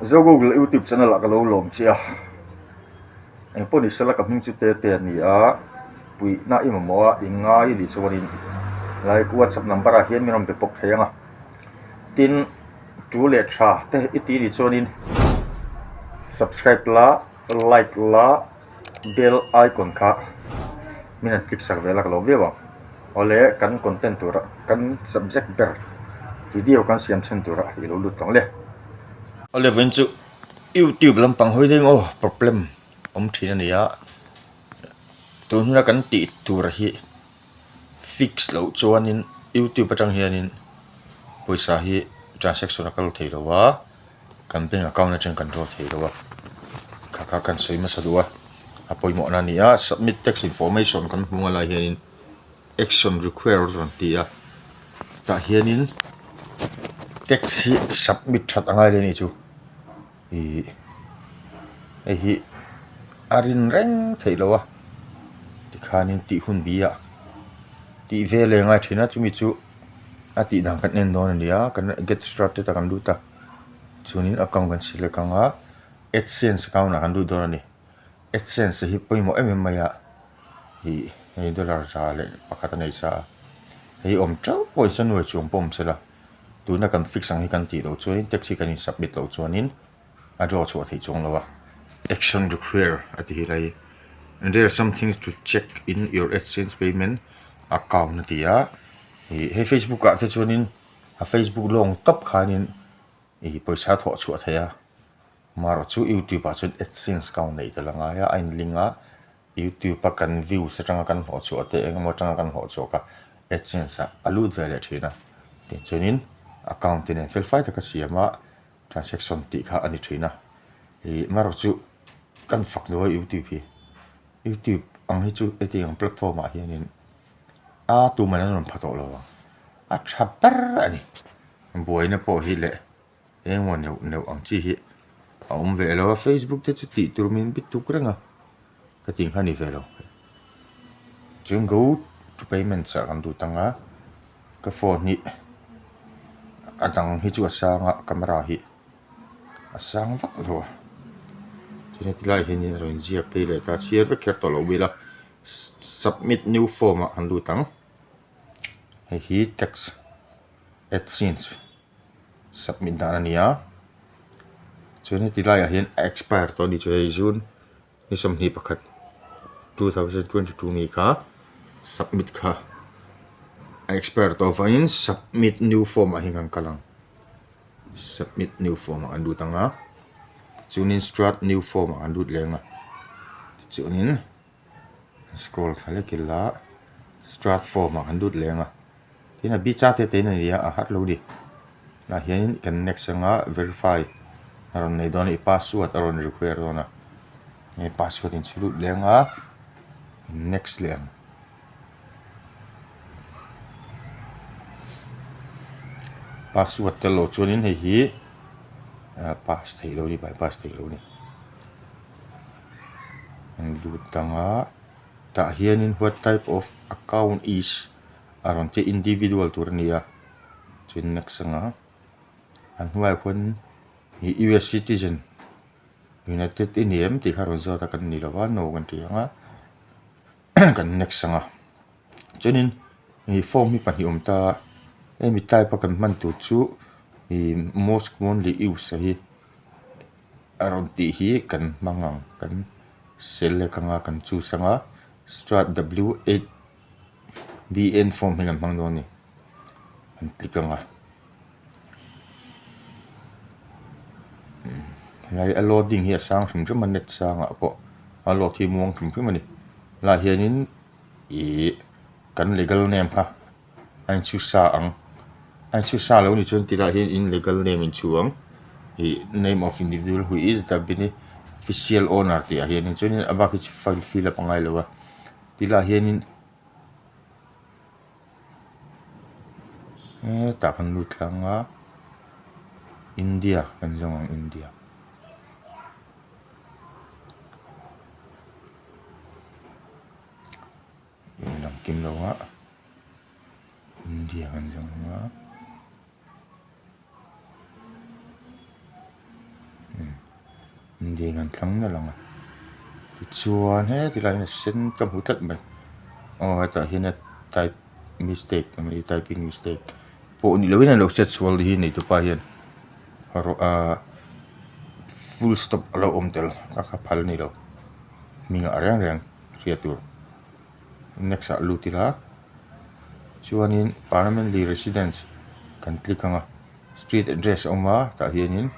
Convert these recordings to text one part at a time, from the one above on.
Zogo YouTube channel la kalo lom chia en poni sala ka hming chu te ni a pui na ima moa inga I li chuanin like WhatsApp number a hian miram pe pok thayanga tin tu le tha te iti li chuanin subscribe la like la bell icon kha minan click sak vela kalo vewa ole kan content tura kan subject ber video kan siam chen tura hi lo lut tong le ole venchu YouTube lampang hoi ding problem thina nia tunna kan ti tur hi fix lo chuanin YouTube atang hianin poisa hi transaction akal theilowa kan bank account atang control theilowa kaka kan soima sadua apoi mo na nia submit text information kan mungala hianin action required ron tia ta hianin text hi submit that angai le ni chu hi arin reng theilowa tikhanin ti hun bia ti vele ngai thina chumi chu ati dang kan nen don ania kan get started kan du ta chunin account kan select anga AdSense account kan du don ani AdSense hi poimo maya hi dollar zale pakata nei sa hi om chau poison we chung pom sela tuna kan fix ang hi kan ti lo chunin taxi kan submit lo chuanin a draw chu thei chung lawa action require ati hi lai and there are some things to check in your AdSense payment account natia he Facebook ka chuanin a Facebook long top khanin poisa tho chu thaya maro chu YouTube a chun AdSense account nei talanga ya ain linga YouTube pa kan view sa tanga kan ho chu ate engmo tanga kan ho chu ka AdSense alut vele thina tin chunin account tin fill file ka siama transaction ti kha ani thina maro chu kan fak no YouTube ang hi chu etiang platform a hianin a tu manan phato lo a chapter ani boina po hi le engmo ne ang chi hi ve lo Facebook te chu ti turmin bit tu kranga ka ting hani ve lo chung go to payment sa kan du tanga ka phone ni adang hi chu asanga camera hi asang vak lo chine tilai hi ni ron zia pe le ta share ve ker to lo bila submit new form an du tang hi text AdSense submit dana nia chune tilai hian expire to ni chei June ni som hi pakhat 2022 mi kha submit kha expire to fine submit new form a hingang kalang submit new form an du tanga chunin start new form an du lenga chunin scroll khale killa start form an du lenga tina bi cha te na ria a hat lo di la hian kan next anga verify aron nei don I password aron require dona e password in chulu lenga next leng password te lo chunin hi pass thei lo ni bypass thei lo ni an du tanga ta hianin what type of account is aron te individual turnia chin next anga an huai khon US citizen United Indian ti kharon zo ta kan ni lawa no kan ti anga kan next anga chunin form mi pani ta mi type pa kan man tu chu most commonly use hi aron ti hi kan mangang kan select anga kan choose anga start W8 BN form hingan mang do ni an click anga lai a loading hi sang thum thum net sanga po a load hi muang thum thum ani la hianin kan legal name ha an chu sa lo ni chon tira hian in legal name in chuang name of individual who is the beneficial owner ti a hianin chunin abaki file fill up angai lowa tila hianin ta kan lut langa India kan jong India nam kim lo nga India kan jong nga đi ngan thlang na langa ti chuan he ti lai na sen kam hu tat mai ta hian a type mistake ami typing mistake po ni loin an lo set swal hi nei tu pa hian haro full stop alo tel ka phal ni lo minga arang rang riatur next a lutila chuanin parliament residence kan click anga street address oma ta hianin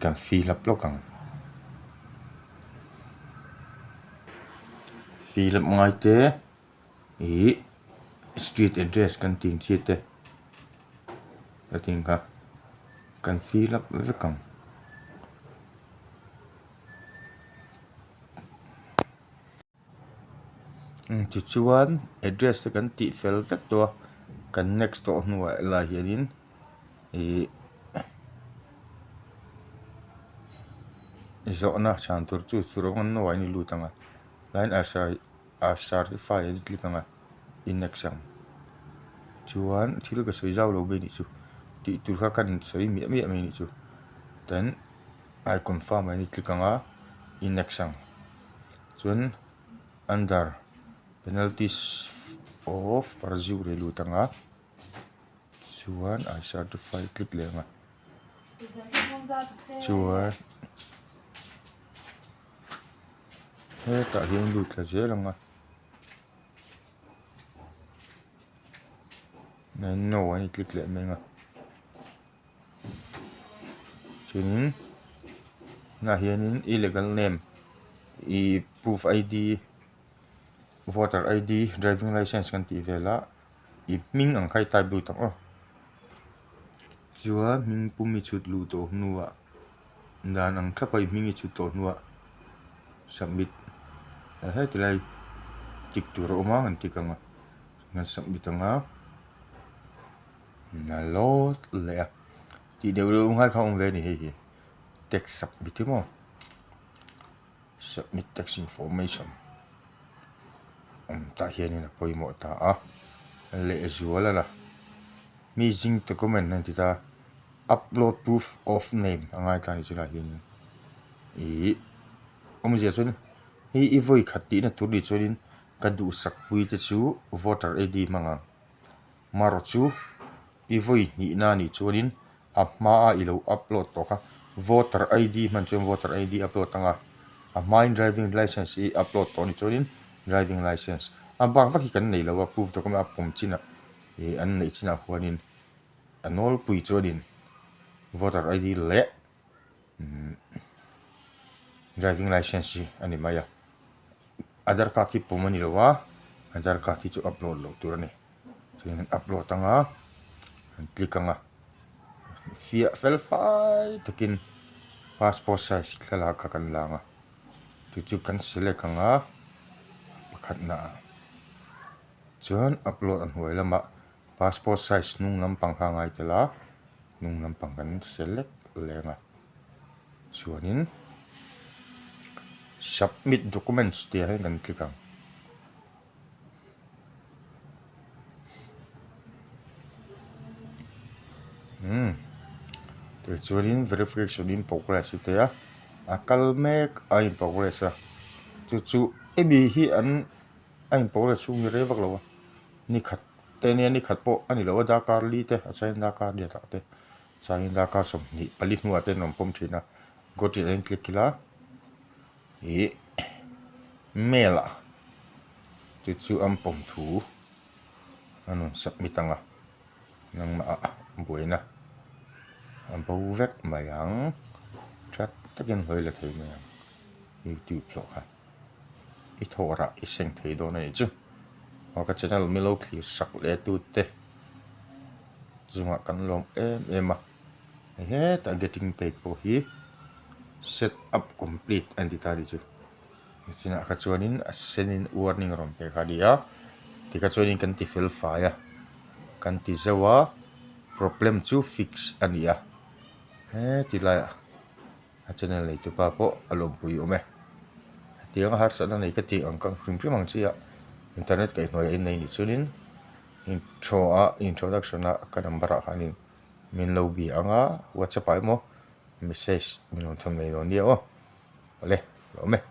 kan fill up lokang fill up ngai te street address kan ting chi te ka ting ka kan fill up vekang chuan address te kan ti fel vek to kan next to nuwa la hianin zona chantur chu surongan no wai ni lutanga line a certify ni klikanga in exam chuan thil ka soi jaw lo be ni chu ti tur kha kan soi mi ni chu then I confirm ni klikanga in exam chuan under penalties of parziu re lutanga chuan I certify klik lenga chuan he ta hian lut la zelanga no ani klik le menga chunin na hianin illegal name proof ID voter ID driving license kan ti vela ming ang khai type lu tang chuwa ming pumi chut lu to nuwa dan ang thapai mingi chut to nuwa submit he tilai tik tur oma kan tikanga ngan submit anga na lot le ti deu ngai khong ve ni he text submit mo submit text information ta hian na poimo ta le zuala la missing document nan ti ta upload proof of name angai ta ni chula hian omje chun hi voi khati na turi churin ka du sak pui te chu voter ID manga maro chu voi ni na ni churin ma ilo upload to ka voter ID man chu voter ID upload tanga my driving license upload to ni churin driving license bang va ki kan nei lo proof to ka pom china an nei china huanin anol pui churin voter ID le driving license ani maya Aadhaar card ki pomani lo wa Aadhaar card ki chu upload lo turani chuin upload tanga click anga fia felfai takin passport size thala ka kan langa chu kan select anga pakhat na chuan upload an huai lama passport size nung lampang hangai tela nung lampang kan select lenga chuanin submit documents te kan click ang te chuanin verification in progress te akal mek in progress chu ebi hi an in progress chu mi rewak lo ni khat te ni khat po ani lo da kar li te achain da kar dia ta te chain da kar som ni pali nuwa te nom pom thina goti en click kila mela chu am pom thu anon submit anga nang ma buena am bo vek mayang chat takin hoile thei mayang YouTube lo kha I thora I seng thei do na chu ka channel mi lo clear sak le tu te chunga kan lom em he ta getting paid po hi set up complete entity chu china ka chuanin a senin warning rom pe kha dia ti ka chuanin kan ti fill file kan ti zawa problem chu fix ania he ti la a channel nei tu pa po alom pui ome tiang har sa na nei ka ti ang kang prim ang chia internet kai noi in nei ni chunin introduction a ka number a hanin min lo bi anga whatsapp ai mo message mình thằng này rồi nhiều ô, lấy, lo mẹ.